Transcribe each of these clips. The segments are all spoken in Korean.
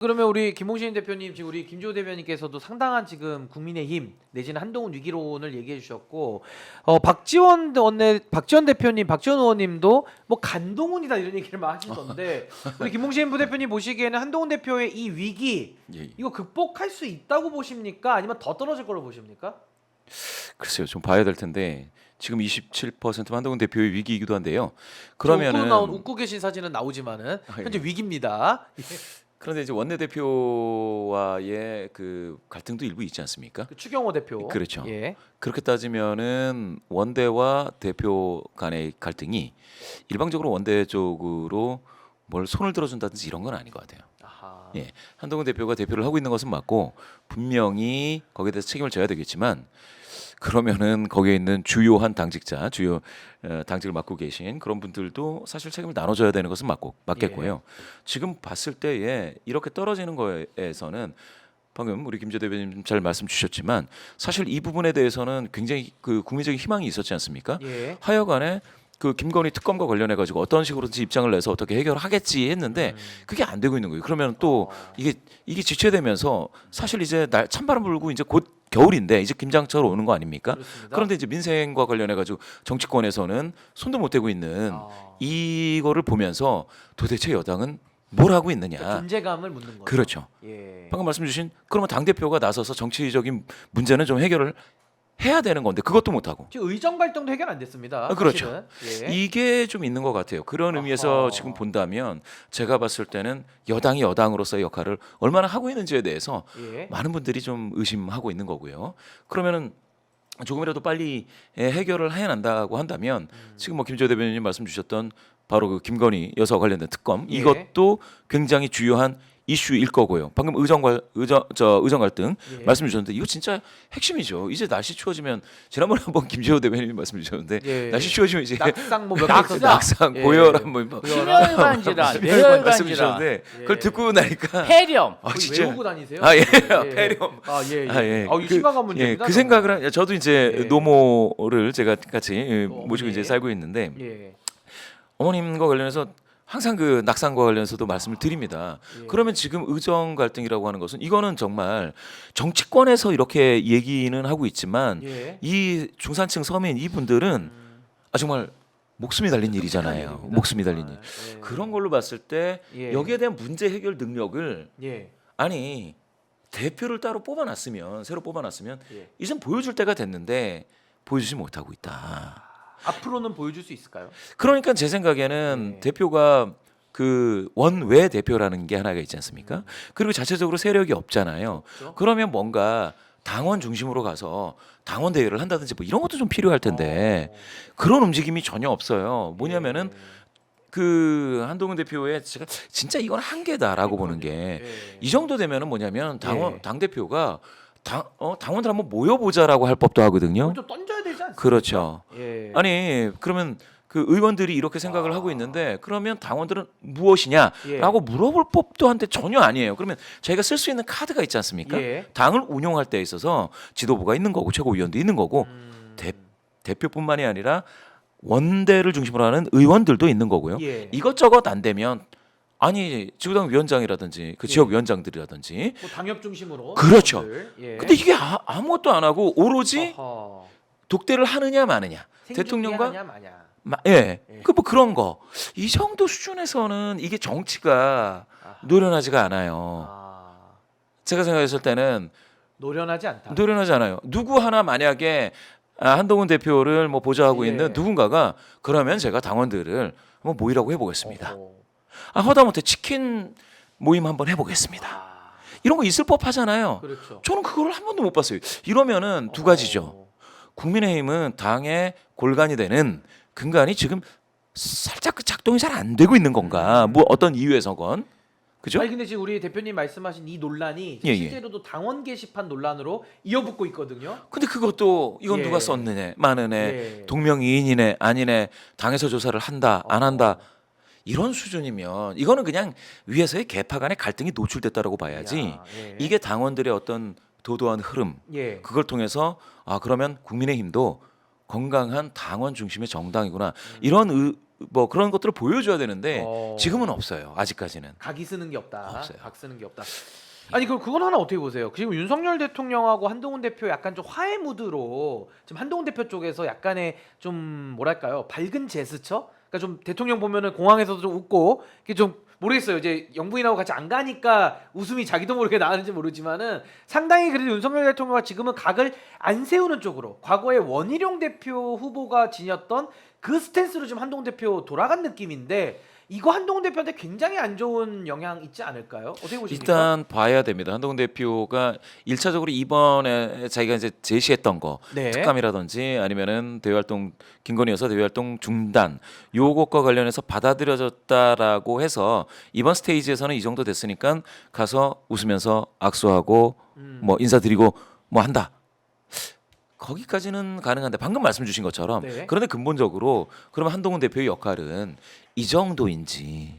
그러면 우리 김홍신 대표님, 지금 우리 김주호 대변인께서도 상당한 지금 국민의힘 내지는 한동훈 위기론을 얘기해 주셨고, 박지원 대표님, 박지원 의원님도 뭐 간동훈이다 이런 얘기를 막 하시던데, 우리 김홍신 부대표님 보시기에는 한동훈 대표의 이 위기, 이거 극복할 수 있다고 보십니까? 아니면 더 떨어질 걸로 보십니까? 글쎄요, 좀 봐야 될 텐데 지금 27% 한동훈 대표의 위기이기도 한데요. 그러면은 그러면은 웃고 계신 사진은 나오지만은 예. 현재 위기입니다. 그런데 이제 원내대표와의 그 갈등도 일부 있지 않습니까? 그 추경호 대표. 그렇죠. 예. 그렇게 따지면은 원대와 대표 간의 갈등이 일방적으로 원대 쪽으로 뭘 손을 들어준다든지 이런 건 아닌 것 같아요. 아하. 예, 한동훈 대표가 대표를 하고 있는 것은 맞고 분명히 거기에 대해서 책임을 져야 되겠지만 그러면은 거기에 있는 주요 당직을 맡고 계신 그런 분들도 사실 책임을 나눠줘야 되는 것은 맞겠고요. 지금 봤을 때에 이렇게 떨어지는 거에서는 방금 우리 김재 대변인 잘 말씀 주셨지만 사실 이 부분에 대해서는 굉장히 그 국민적인 희망이 있었지 않습니까? 예. 하여간에 그 김건희 특검과 관련해 가지고 어떤 식으로든지 입장을 내서 어떻게 해결하겠지 했는데 그게 안 되고 있는 거예요. 그러면 또 이게 지체되면서 사실 이제 날 찬바람 불고 이제 곧 겨울인데 이제 김장철 오는 거 아닙니까? 그렇습니다. 그런데 이제 민생과 관련해 가지고 정치권에서는 손도 못 대고 있는 이거를 보면서 도대체 여당은 뭘 하고 있느냐? 그러니까 존재감을 묻는 거죠. 그렇죠. 예. 방금 말씀 주신 그러면 당 대표가 나서서 정치적인 문제는 좀 해결을 해야 되는 건데 그것도 못 하고. 지금 의정 갈등도 해결 안 됐습니다. 그렇죠. 사실은. 예. 이게 좀 있는 것 같아요. 그런 의미에서 아하. 지금 본다면 제가 봤을 때는 여당이 여당으로서의 역할을 얼마나 하고 있는지에 대해서 예. 많은 분들이 좀 의심하고 있는 거고요. 그러면은 조금이라도 빨리 해결을 해야 한다고 한다면 지금 뭐 김조 대변인님 말씀 주셨던 바로 그 김건희 여사 관련된 특검 예. 이것도 굉장히 주요한 이슈일 거고요. 방금 의정 갈등 예. 말씀 주셨는데 이거 진짜 핵심이죠. 이제 날씨 추워지면 지난번에 한번 김재호 대변인님 말씀 주셨는데 예. 날씨 추워지면 이제 낙상 뭐몇 낙상, 예. 고열한 뭐 심혈관 질환, 말씀 뇌혈관 질환, 주셨는데 그걸 예. 듣고 나니까 폐렴. 거의 외우고 다니세요? 아, 예. 폐렴. 아, 예. 예. 아, 예. 이거 심각한 문제입니다. 그 생각을 저도 이제 예. 노모를 제가 같이 모시고 어머니. 이제 살고 있는데 예. 어머님과 관련해서 항상 그 낙상과 관련해서도 말씀을 드립니다. 예. 그러면 지금 의정 갈등이라고 하는 것은 이거는 정말 정치권에서 이렇게 얘기는 하고 있지만 예. 이 중산층 서민 이분들은 정말 목숨이 달린 일이잖아요. 일입니다, 목숨이 달린 일. 정말. 예. 그런 걸로 봤을 때 예. 여기에 대한 문제 해결 능력을 예. 아니 대표를 따로 뽑아놨으면 새로 뽑아놨으면 예. 이젠 보여줄 때가 됐는데 보여주지 못하고 있다. 앞으로는 보여줄 수 있을까요? 그러니까 제 생각에는 네. 대표가 그 원외 대표라는 게 하나가 있지 않습니까? 그리고 자체적으로 세력이 없잖아요. 없죠. 그러면 뭔가 당원 중심으로 가서 당원 대회를 한다든지 뭐 이런 것도 좀 필요할 텐데 그런 움직임이 전혀 없어요. 뭐냐면은 예. 그 한동훈 대표의 제가 진짜 이건 한계다라고 보는 게 이 정도 되면은 뭐냐면 당 대표가 당원들 한번 모여보자라고 할 법도 하거든요. 좀 던져야 되지 않습니까? 그렇죠. 예. 아니 그러면 그 의원들이 이렇게 생각을 하고 있는데 그러면 당원들은 무엇이냐라고 물어볼 법도 한데 전혀 아니에요. 그러면 저희가 쓸 수 있는 카드가 있지 않습니까? 예. 당을 운영할 때 있어서 지도부가 있는 거고 최고위원도 있는 거고 대표뿐만이 아니라 원대를 중심으로 하는 의원들도 있는 거고요. 예. 이것저것 안 되면 아니 지구당 위원장이라든지 그 지역 위원장들이라든지 뭐 당협 중심으로. 그렇죠. 당원들. 예. 근데 이게 아무것도 안 하고 오로지 어허. 독대를 하느냐 마느냐 대통령과 생중계하냐 마냐. 예. 예. 그 뭐 그런 거. 이 정도 수준에서는 이게 정치가 아하. 노련하지가 않아요. 아. 제가 생각했을 때는 노련하지 않다. 노련하지 않아요. 누구 하나 만약에 한동훈 대표를 뭐 보좌하고 예. 있는 누군가가 그러면 제가 당원들을 한번 모이라고 해보겠습니다. 어허. 하다못해 치킨 모임 한번 해보겠습니다. 아. 이런 거 있을 법하잖아요. 그렇죠. 저는 그걸 한 번도 못 봤어요. 이러면은 두 가지죠. 국민의힘은 당의 골간이 되는 근간이 지금 살짝 그 작동이 잘 안 되고 있는 건가? 뭐 어떤 이유에서건 그죠? 아니 근데 지금 우리 대표님 말씀하신 이 논란이 예, 예. 실제로도 당원 게시판 논란으로 이어붙고 있거든요. 근데 그것도 이건 예. 누가 썼느냐, 마느냐, 예. 동명이인이네, 아니네, 당에서 조사를 한다, 안 어. 한다. 이런 수준이면 이거는 그냥 위에서의 계파 간의 갈등이 노출됐다라고 봐야지. 야, 예. 이게 당원들의 어떤 도도한 흐름, 예. 그걸 통해서 그러면 국민의힘도 건강한 당원 중심의 정당이구나. 이런 뭐 그런 것들을 보여줘야 되는데 어. 지금은 없어요. 아직까지는. 각이 쓰는 게 없다. 없어요. 각 쓰는 게 없다. 아니 그건 하나 어떻게 보세요? 지금 윤석열 대통령하고 한동훈 대표 약간 좀 화해 무드로 지금 한동훈 대표 쪽에서 약간의 좀 뭐랄까요 밝은 제스처? 그러니까 좀 대통령 보면은 공항에서도 좀 웃고 이게 좀 모르겠어요. 이제 영부인하고 같이 안 가니까 웃음이 자기도 모르게 나는지 모르지만은 상당히 그래도 윤석열 대통령과 지금은 각을 안 세우는 쪽으로 과거에 원희룡 대표 후보가 지녔던 그 스탠스로 지금 한동훈 대표 돌아간 느낌인데 이거 한동훈 대표한테 굉장히 안 좋은 영향 있지 않을까요? 어떻게 보십니까? 일단 봐야 됩니다. 한동훈 대표가 1차적으로 이번에 자기가 이제 제시했던 거 네. 특감이라든지 아니면은 대외활동 김건희 여사 대외활동 중단 요것과 관련해서 받아들여졌다라고 해서 이번 스테이지에서는 이 정도 됐으니까 가서 웃으면서 악수하고 뭐 인사드리고 뭐 한다. 거기까지는 가능한데 방금 말씀 주신 것처럼 네. 그런데 근본적으로 그러면 한동훈 대표의 역할은 이 정도인지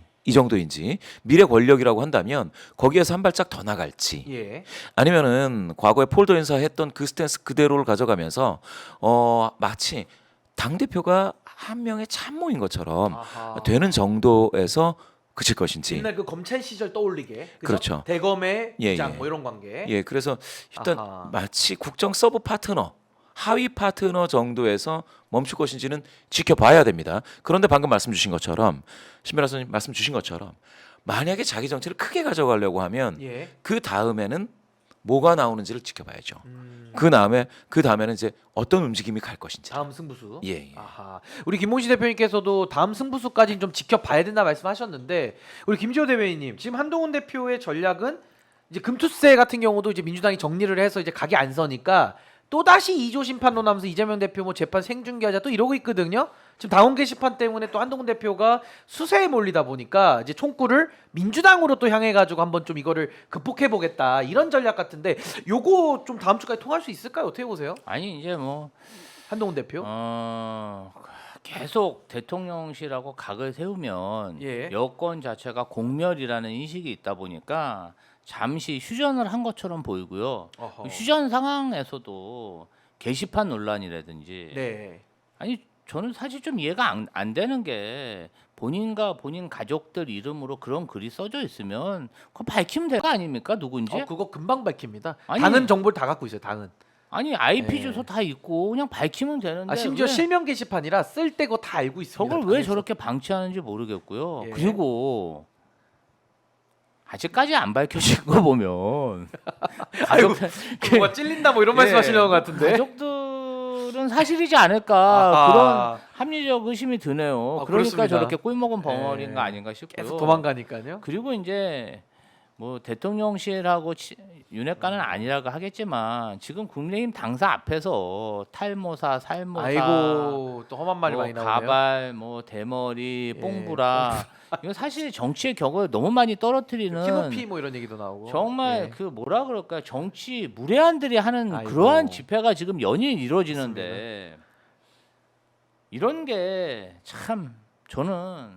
미래 권력이라고 한다면 거기에서 한 발짝 더 나갈지 예. 아니면은 과거에 폴더 인사 했던 그 스탠스 그대로를 가져가면서 마치 당 대표가 한 명의 참모인 것처럼 아하. 되는 정도에서 그칠 것인지. 옛날 그 검찰 시절 떠올리게. 그죠? 그렇죠. 대검의 예, 부장 예. 뭐 이런 관계. 예, 그래서 일단 아하. 마치 국정 서브 파트너, 하위 파트너 정도에서 멈출 것인지는 지켜봐야 됩니다. 그런데 방금 말씀 주신 것처럼 신변 선생님 말씀 주신 것처럼 만약에 자기 정치를 크게 가져가려고 하면 예. 그 다음에는 뭐가 나오는지를 지켜봐야죠. 음, 그 다음에는 이제 어떤 움직임이 갈 것인지. 다음 승부수. 예, 예. 아하. 우리 김홍시 대표님께서도 다음 승부수까지는 좀 지켜봐야 된다 말씀하셨는데 우리 김지호 대변인님 지금 한동훈 대표의 전략은 이제 금투세 같은 경우도 이제 민주당이 정리를 해서 이제 각이 안 서니까 또 다시 2조 심판론 하면서 이재명 대표 뭐 재판 생중계하자 또 이러고 있거든요. 지금 당원 게시판 때문에 또 한동훈 대표가 수세에 몰리다 보니까 이제 총구를 민주당으로 또 향해 가지고 한번 좀 이거를 극복해 보겠다 이런 전략 같은데 요거 좀 다음 주까지 통할 수 있을까요? 어떻게 보세요? 아니 이제 뭐 한동훈 대표? 계속 대통령실하고 각을 세우면 예. 여권 자체가 공멸이라는 인식이 있다 보니까 잠시 휴전을 한 것처럼 보이고요. 어허. 휴전 상황에서도 게시판 논란이라든지 네. 아니 저는 사실 좀 이해가 안 되는 게 본인과 본인 가족들 이름으로 그런 글이 써져 있으면 그거 밝히면 될 거 아닙니까 누군지? 그거 금방 밝힙니다. 아니, 당은 정보를 다 갖고 있어요. 당은. 아니 IP 네. 주소 다 있고 그냥 밝히면 되는데 심지어 왜 실명 게시판이라 쓸 때 그거 다 알고 있습니다. 저걸 왜 당에서. 저렇게 방치하는지 모르겠고요. 예. 그리고 아직까지 안 밝혀진 거 보면 아이고, 가족 뭐가 찔린다 뭐 이런 말씀하시는 것 같은데. 가족들은 사실이지 않을까 아하. 그런 합리적 의심이 드네요. 아, 그러니까 그렇습니다. 저렇게 꿀먹은 벙어리인가 예. 아닌가 싶고요. 계속 도망가니까요. 그리고 이제 뭐 대통령실하고 윤핵관은 아니라고 하겠지만 지금 국민의힘 당사 앞에서 탈모사, 살모사, 아이고 또 험한 말이 뭐 많이 나오네요. 가발, 뭐 대머리, 예, 뽕부라 이거 사실 정치의 격을 너무 많이 떨어뜨리는 티모피 뭐 이런 얘기도 나오고. 정말 예. 그 뭐라 그럴까요? 정치 무례한들이 하는 아이고. 그러한 집회가 지금 연일 이루어지는데 이런 게 참 저는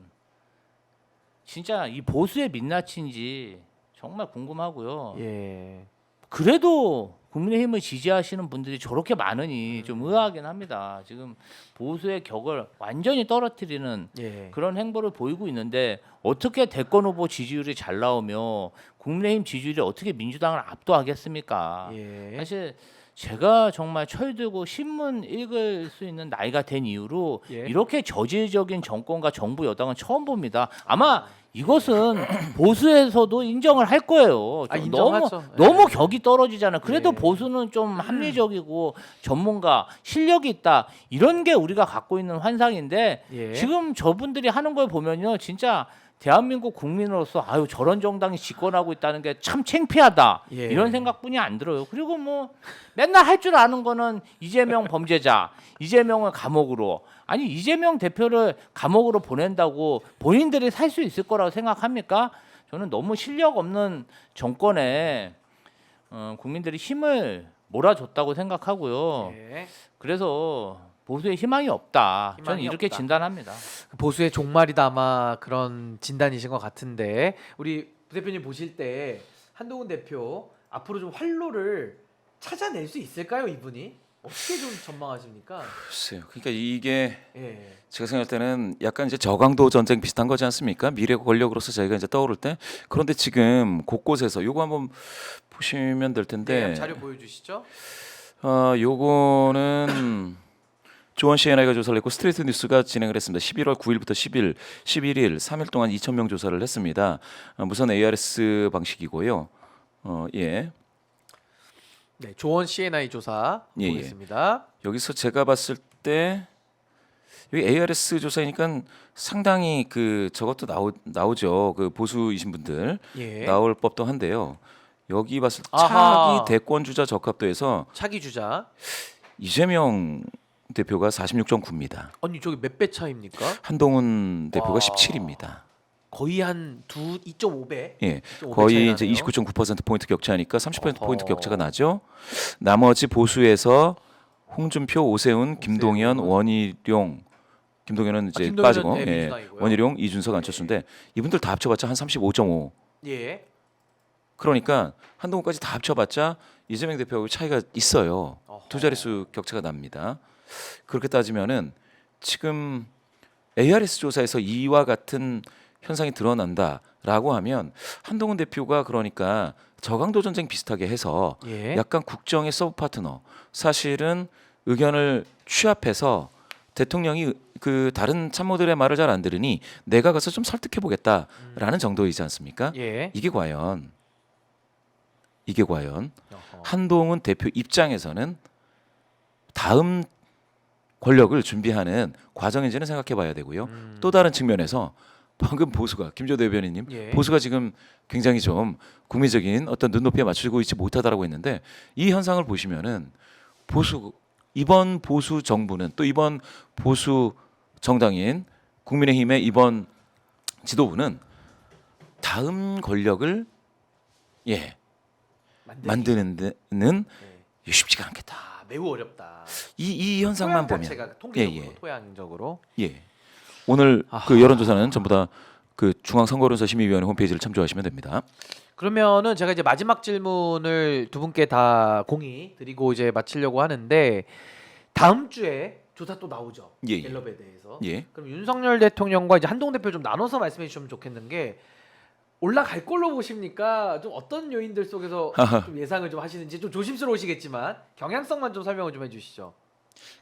진짜 이 보수의 민낯인지 정말 궁금하고요. 예. 그래도 국민의힘을 지지하시는 분들이 저렇게 많으니 좀 의아하긴 합니다. 지금 보수의 격을 완전히 떨어뜨리는 예. 그런 행보를 보이고 있는데 어떻게 대권 후보 지지율이 잘 나오며 국민의힘 지지율이 어떻게 민주당을 압도하겠습니까? 예. 사실 제가 정말 철들고 신문 읽을 수 있는 나이가 된 이후로 예. 이렇게 저질적인 정권과 정부 여당은 처음 봅니다. 아마 이것은 보수에서도 인정을 할 거예요. 아, 좀 인정하죠. 너무 예. 격이 떨어지잖아요. 그래도 예. 보수는 좀 합리적이고 전문가 실력이 있다. 이런 게 우리가 갖고 있는 환상인데 예. 지금 저분들이 하는 걸 보면요. 진짜 대한민국 국민으로서 아유 저런 정당이 집권하고 있다는 게 참 창피하다. 예. 이런 생각뿐이 안 들어요. 그리고 뭐 맨날 할 줄 아는 거는 이재명 범죄자, 이재명을 감옥으로 아니 이재명 대표를 감옥으로 보낸다고 본인들이 살 수 있을 거라고 생각합니까? 저는 너무 실력 없는 정권에 국민들이 힘을 몰아줬다고 생각하고요. 예. 그래서 보수의 희망이 없다. 저는 희망이 이렇게 없다. 진단합니다. 보수의 종말이다 아마 그런 진단이신 것 같은데 우리 부 대표님 보실 때 한동훈 대표 앞으로 좀 활로를 찾아낼 수 있을까요 이분이? 어떻게 좀 전망하십니까? 글쎄요. 그러니까 이게 예. 제가 생각할 때는 약간 이제 저강도 전쟁 비슷한 거지 않습니까? 미래 권력으로서 저희가 이제 떠오를 때. 그런데 지금 곳곳에서 요거 한번 보시면 될 네, 텐데. 한번 자료 보여주시죠. 요거는 조원 CNI가 조사를 했고 스트레이트 뉴스가 진행을 했습니다. 11월 9일부터 10일, 11일 3일 동안 2,000명 조사를 했습니다. 무선 ARS 방식이고요. 예. 네, 조원 CNI 조사 예, 예. 보겠습니다. 여기서 제가 봤을 때 여기 ARS 조사니까 상당히 그 저것도 나오죠. 그 보수이신 분들 예. 나올 법도 한데요. 여기 봤을 때 아하. 차기 대권 주자 적합도에서 차기 주자. 이재명 대표가 46.9입니다. 아니 저기 몇 배 차입니까? 한동훈 대표가 와. 17입니다. 거의 한 2.5배. 예, 2.5배 거의 이제 차이 나네요. 29.9% 포인트 격차니까 30% 포인트 어허. 격차가 나죠. 나머지 보수에서 홍준표, 오세훈, 김동연, 원희룡, 김동연은 이제 김동연은, 빠지고, 네, 예, 민주당이고요. 원희룡, 이준석, 안철수인데 이분들 다 합쳐봤자 한 35.5. 예. 그러니까 한동훈까지 다 합쳐봤자 이재명 대표하고 차이가 있어요. 어허. 두 자릿수 격차가 납니다. 그렇게 따지면은 지금 ARS 조사에서 이와 같은 현상이 드러난다라고 하면 한동훈 대표가 그러니까 저강도 전쟁 비슷하게 해서 예. 약간 국정의 서브 파트너 사실은 의견을 취합해서 대통령이 그 다른 참모들의 말을 잘 안 들으니 내가 가서 좀 설득해 보겠다라는 정도이지 않습니까? 예. 이게 과연 어허. 한동훈 대표 입장에서는 다음 권력을 준비하는 과정인지는 생각해 봐야 되고요. 또 다른 측면에서 방금 보수가 김조 대변인님 예. 보수가 지금 굉장히 좀 국민적인 어떤 눈높이에 맞추고 있지 못하다라고 했는데 이 현상을 보시면은 이번 보수 정부는 또 이번 보수 정당인 국민의힘의 이번 지도부는 다음 권력을 만드는 데는 예. 쉽지가 않겠다. 아, 매우 어렵다. 이 현상만 토양 보면 자체가 통계적으로 예, 예. 토양적으로. 예. 오늘 아하. 그 여론조사는 전부 다 그 중앙선거론서 심의위원회 홈페이지를 참조하시면 됩니다. 그러면은 제가 이제 마지막 질문을 두 분께 다 공의 드리고 이제 마치려고 하는데 다음 주에 조사 또 나오죠. 예, 예. 갤럽에 대해서. 예. 그럼 윤석열 대통령과 이제 한동훈 대표 좀 나눠서 말씀해 주시면 좋겠는 게 올라갈 걸로 보십니까? 좀 어떤 요인들 속에서 좀 예상을 좀 하시는지 좀 조심스러우시겠지만 경향성만 좀 설명을 좀 해주시죠.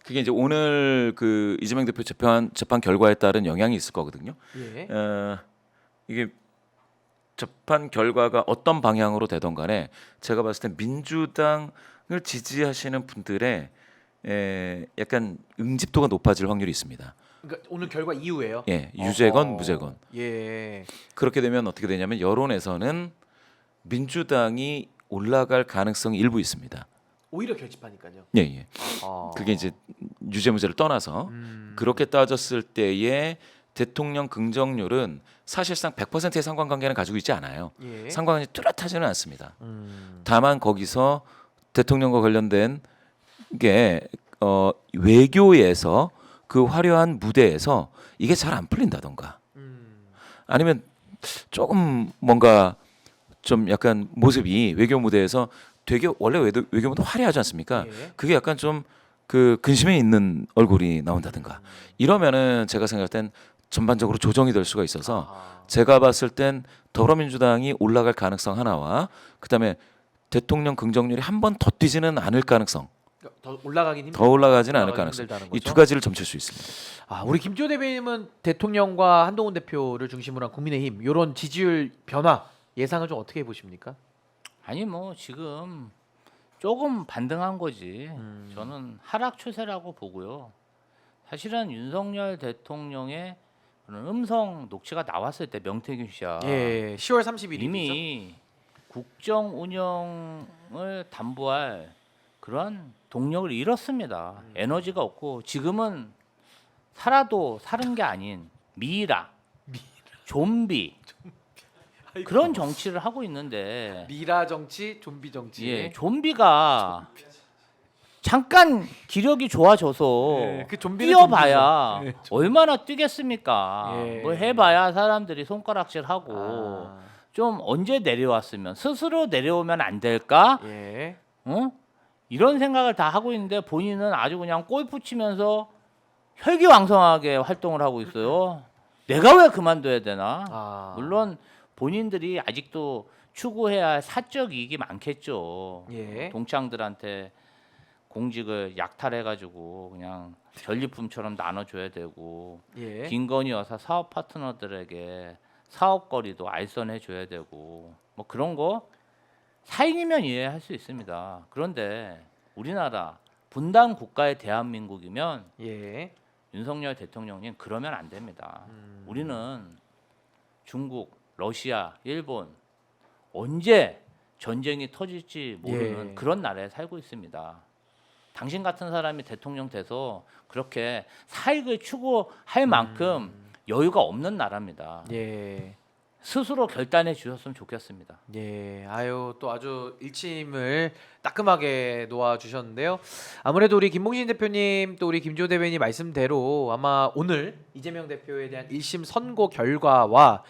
그게 이제 오늘 그 이재명 대표 재판 결과에 따른 영향이 있을 거거든요. 예. 이게 재판 결과가 어떤 방향으로 되던 간에 제가 봤을 때 민주당을 지지하시는 분들의 약간 응집도가 높아질 확률이 있습니다. 그러니까 오늘 결과 이후에요. 예, 유죄건 어허. 무죄건. 예. 그렇게 되면 어떻게 되냐면 여론에서는 민주당이 올라갈 가능성이 일부 있습니다. 오히려 결집하니까요. 예, 예. 그게 이제 유죄 무죄를 떠나서 그렇게 따졌을 때의 대통령 긍정률은 사실상 100%의 상관관계는 가지고 있지 않아요. 예. 상관관계 뚜렷하지는 않습니다. 다만 거기서 대통령과 관련된 게 외교에서 그 화려한 무대에서 이게 잘 안 풀린다던가 아니면 조금 뭔가 좀 약간 모습이 외교 무대에서 되게 원래 외교 무대 화려하지 않습니까? 예. 그게 약간 좀 그 근심에 있는 얼굴이 나온다든가 이러면은 제가 생각할 땐 전반적으로 조정이 될 수가 있어서 아. 제가 봤을 땐 더불어민주당이 올라갈 가능성 하나와 그다음에 대통령 긍정률이 한 번 더 뛰지는 않을 가능성, 그러니까 더 올라가긴 힘들. 더 올라가지는 않을 올라가기 가능성, 힘들다는 이 거죠? 두 가지를 점칠 수 있습니다. 아, 우리 김지호 대변인은 대통령과 한동훈 대표를 중심으로 한 국민의힘 이런 지지율 변화 예상을 좀 어떻게 보십니까? 아니 뭐 지금 조금 반등한 거지. 저는 하락 추세라고 보고요. 사실은 윤석열 대통령의 그런 음성 녹취가 나왔을 때 명태균 씨야 예, 10월 30일이죠. 이미 국정 운영을 담보할 그런 동력을 잃었습니다. 에너지가 없고 지금은 살아도 사는 게 아닌 미라, 좀비 그런 정치를 하고 있는데 미라 정치, 좀비 정치. 예, 좀비가 잠깐 기력이 좋아져서 예, 그 좀비는 뛰어봐야 좀비죠. 예, 얼마나 뛰겠습니까? 예. 뭐 해봐야 사람들이 손가락질하고 아, 좀 언제 내려왔으면 스스로 내려오면 안 될까? 예. 어? 이런 생각을 다 하고 있는데 본인은 아주 그냥 골프 치면서 혈기왕성하게 활동을 하고 있어요. 내가 왜 그만둬야 되나? 아. 물론 본인들이 아직도 추구해야 할 사적 이익이 많겠죠. 예. 동창들한테 공직을 약탈해가지고 그냥 전리품처럼 나눠줘야 되고 예. 김건희 여사 사업 파트너들에게 사업거리도 알선해줘야 되고 뭐 그런 거 사인이면 이해할 수 있습니다. 그런데 우리나라 분단 국가의 대한민국이면 예. 윤석열 대통령님 그러면 안 됩니다. 우리는 중국, 러시아, 일본 언제 전쟁이 터질지 모르는 예. 그런 나라에 살고 있습니다. 당신 같은 사람이 대통령 돼서 그렇게 사익을 추구할 만큼 여유가 없는 나라입니다. 예. 스스로 결단해 주셨으면 좋겠습니다. 예, 아유 또 아주 일침을 따끔하게 놓아 주셨는데요. 아무래도 우리 김봉신 대표님 또 우리 김지호 대변인 말씀대로 아마 오늘 이재명 대표에 대한 1심 선고 결과와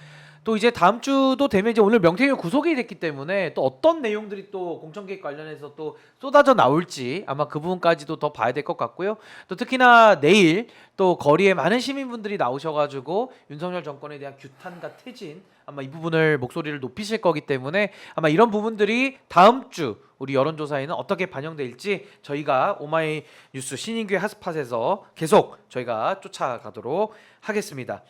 또 이제 다음 주도 되면 이제 오늘 명태균 구속이 됐기 때문에 또 어떤 내용들이 또 공천개입 관련해서 또 쏟아져 나올지 아마 그 부분까지도 더 봐야 될 것 같고요. 또 특히나 내일 또 거리에 많은 시민분들이 나오셔가지고 윤석열 정권에 대한 규탄과 퇴진 아마 이 부분을 목소리를 높이실 거기 때문에 아마 이런 부분들이 다음 주 우리 여론조사에는 어떻게 반영될지 저희가 오마이뉴스 신인규의 핫스팟에서 계속 저희가 쫓아가도록 하겠습니다.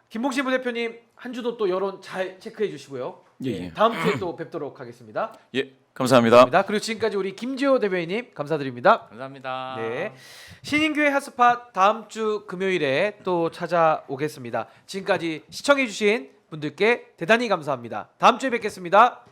김봉신 부대표님 한 주도 또 여론 잘 체크해 주시고요. 예. 다음 주에 또 뵙도록 하겠습니다. 예, 감사합니다. 그리고 지금까지 우리 김지호 대변인님 감사드립니다. 감사합니다. 네, 신인규의 핫스팟 다음 주 금요일에 또 찾아오겠습니다. 지금까지 시청해 주신 분들께 대단히 감사합니다. 다음 주에 뵙겠습니다.